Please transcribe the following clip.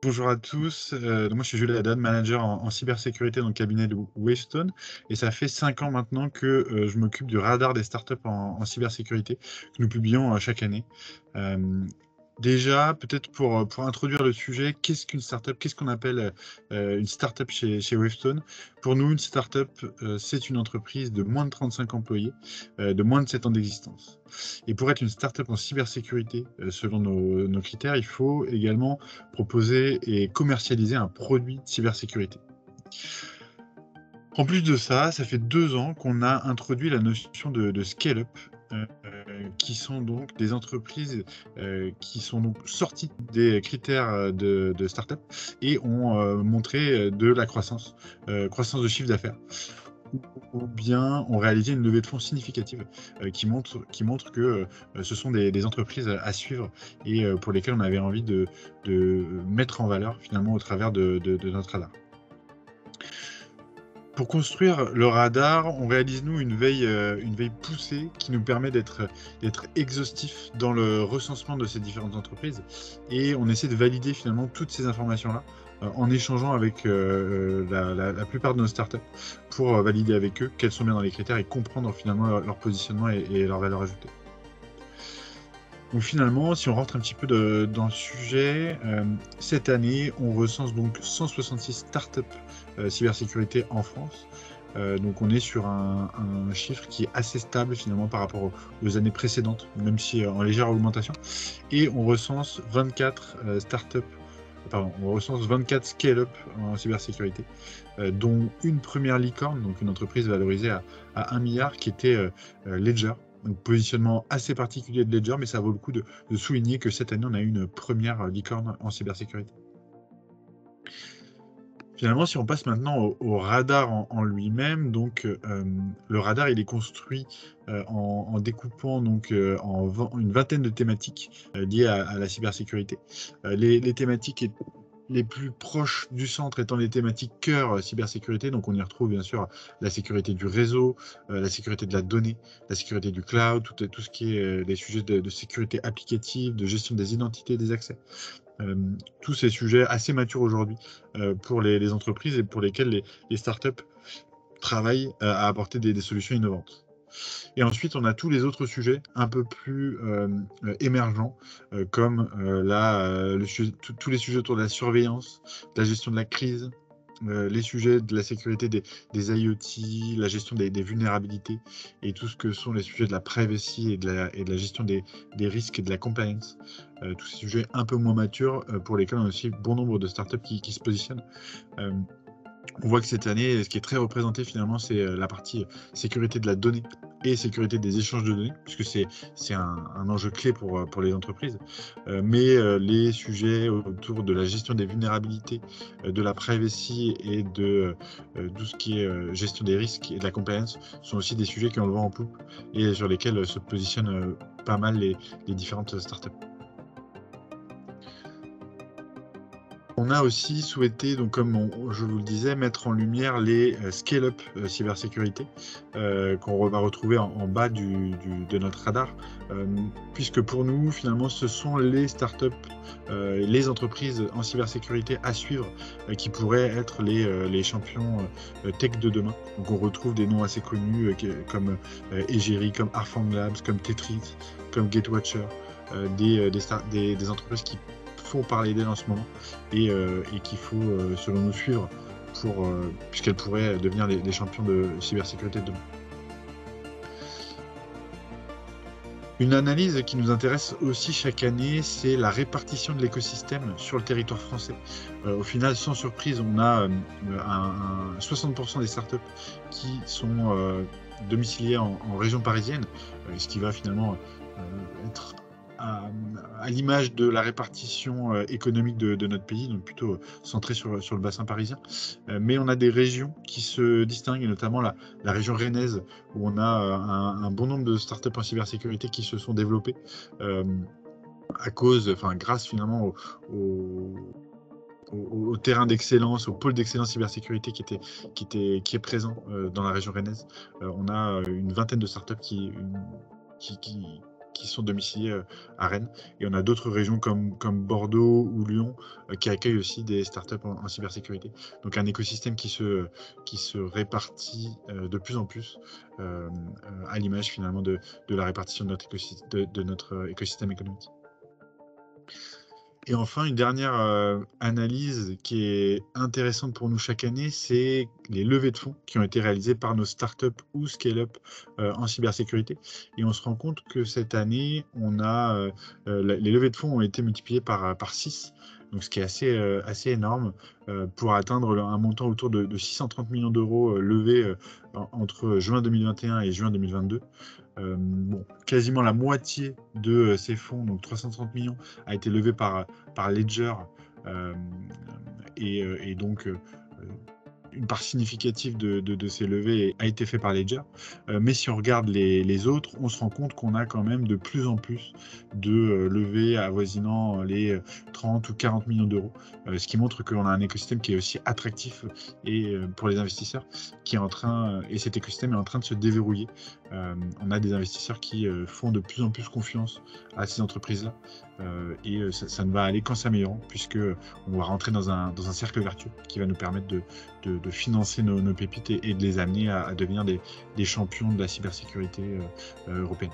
Bonjour à tous, moi je suis Jules Haddad, manager en cybersécurité dans le cabinet de Wavestone et ça fait 5 ans maintenant que, je m'occupe du radar des startups en cybersécurité que nous publions, chaque année. Hem, Déjà peut-être pour introduire le sujet, qu'est-ce qu'une startup? Qu'est-ce qu'on appelle, une startup chez Wavestone? Pour nous, une startup, c'est une entreprise de moins de 35 employés, de moins de 7 ans d'existence. Et pour être une startup en cybersécurité, selon nos critères, il faut également proposer et commercialiser un produit de cybersécurité. En plus de ça, ça fait 2 ans qu'on a introduit la notion de scale-up, qui sont donc des entreprises, qui sont donc sorties des critères, de start-up et ont, montré, de la croissance de chiffre d'affaires ou bien ont réalisé une levée de fonds significative, qui montre que, ce sont des entreprises à suivre et pour lesquelles on avait envie de mettre en valeur finalement au travers de notre radar. Pour construire le radar, on réalise nous une veille poussée qui nous permet d'être exhaustif dans le recensement de ces différentes entreprises et on essaie de valider finalement toutes ces informations-là, en échangeant avec, la plupart de nos startups pour, valider avec eux qu'elles sont bien dans les critères et comprendre finalement leur positionnement et leur valeur ajoutée. Donc finalement, si on rentre un petit peu dans le sujet, cette année, on recense donc 166 startups cybersécurité en France. Donc on est sur un chiffre qui est assez stable finalement par rapport aux années précédentes, même si en légère augmentation. Et on recense 24 on recense 24 scale-up en cybersécurité, dont une première licorne, donc une entreprise valorisée à 1 milliard qui était Ledger. Donc positionnement assez particulier de Ledger, mais ça vaut le coup de souligner que cette année, on a eu une première licorne en cybersécurité. Finalement, si on passe maintenant au radar en lui-même, donc le radar, il est construit en découpant donc une vingtaine de thématiques liées à la cybersécurité. Les thématiques les plus proches du centre étant les thématiques cœur cybersécurité, donc on y retrouve bien sûr la sécurité du réseau, la sécurité de la donnée, la sécurité du cloud, tout ce qui est des sujets de sécurité applicative, de gestion des identités, des accès. Tous ces sujets assez matures aujourd'hui, pour les entreprises et pour lesquels les startups travaillent, à apporter des solutions innovantes. Et ensuite, on a tous les autres sujets un peu plus, émergents, comme, tous les sujets autour de la surveillance, de la gestion de la crise, les sujets de la sécurité des IoT, la gestion des vulnérabilités et tout ce que sont les sujets de la privacy et de la gestion des risques et de la compliance. Tous ces sujets un peu moins matures, pour lesquels on a aussi bon nombre de startups qui se positionnent. Hem On voit que cette année, ce qui est très représenté finalement, c'est, la partie, sécurité de la donnée et sécurité des échanges de données, puisque c'est un enjeu clé pour les entreprises. Mais, les sujets autour de la gestion des vulnérabilités, de la privacy et de, tout ce qui est, gestion des risques et de la compliance sont aussi des sujets qui ont le vent en poupe et sur lesquels, se positionnent, pas mal les différentes startups. On a aussi souhaité, donc comme je vous le disais, mettre en lumière les, scale-up, cybersécurité, qu'on va retrouver en bas de notre radar. Puisque pour nous, finalement, ce sont les startups, les entreprises en cybersécurité à suivre, qui pourraient être les champions, tech de demain. Donc on retrouve des noms assez connus, comme, Egeri, comme Arfang Labs, comme Tetris, comme Gatewatcher, des entreprises qui font parler d'elles en ce moment et qu'il faut, selon nous, suivre puisqu'elles pourraient devenir les champions de cybersécurité de demain. Une analyse qui nous intéresse aussi chaque année, c'est la répartition de l'écosystème sur le territoire français. Au final, sans surprise, on a, 60 des startups qui sont, domiciliées en région parisienne, ce qui va finalement, être à l'image de la répartition, économique de notre pays, donc plutôt, centrée sur le bassin parisien. Mais on a des régions qui se distinguent et notamment la région rennaise où on a, un bon nombre de startups en cybersécurité qui se sont développées, grâce finalement au au terrain d'excellence, au pôle d'excellence cybersécurité qui est présent, dans la région rennaise. On a, une vingtaine de startups qui qui sont domiciliés à Rennes. Et on a d'autres régions comme Bordeaux ou Lyon qui accueillent aussi des startups en cybersécurité. Donc un écosystème qui se répartit de plus en plus à l'image finalement de la répartition de notre écosystème économique. Et enfin, une dernière analyse qui est intéressante pour nous chaque année, c'est les levées de fonds qui ont été réalisées par nos startups ou scale-up en cybersécurité. Et on se rend compte que cette année, les levées de fonds ont été multipliées par 6, donc ce qui est assez énorme, pour atteindre un montant autour de 630 millions d'euros levés entre juin 2021 et juin 2022. Quasiment la moitié de ces fonds, donc 330 millions, a été levé par Ledger, et donc une part significative de ces levées a été fait par Ledger. Mais si on regarde les autres, on se rend compte qu'on a quand même de plus en plus de levées avoisinant les 30 ou 40 millions d'euros, ce qui montre qu'on a un écosystème qui est aussi attractif pour les investisseurs, et cet écosystème est en train de se déverrouiller. On a des investisseurs qui font de plus en plus confiance à ces entreprises-là, et ça ne va aller qu'en s'améliorant, puisque on va rentrer dans un cercle vertueux qui va nous permettre de financer nos pépites et de les amener à devenir des champions de la cybersécurité européenne.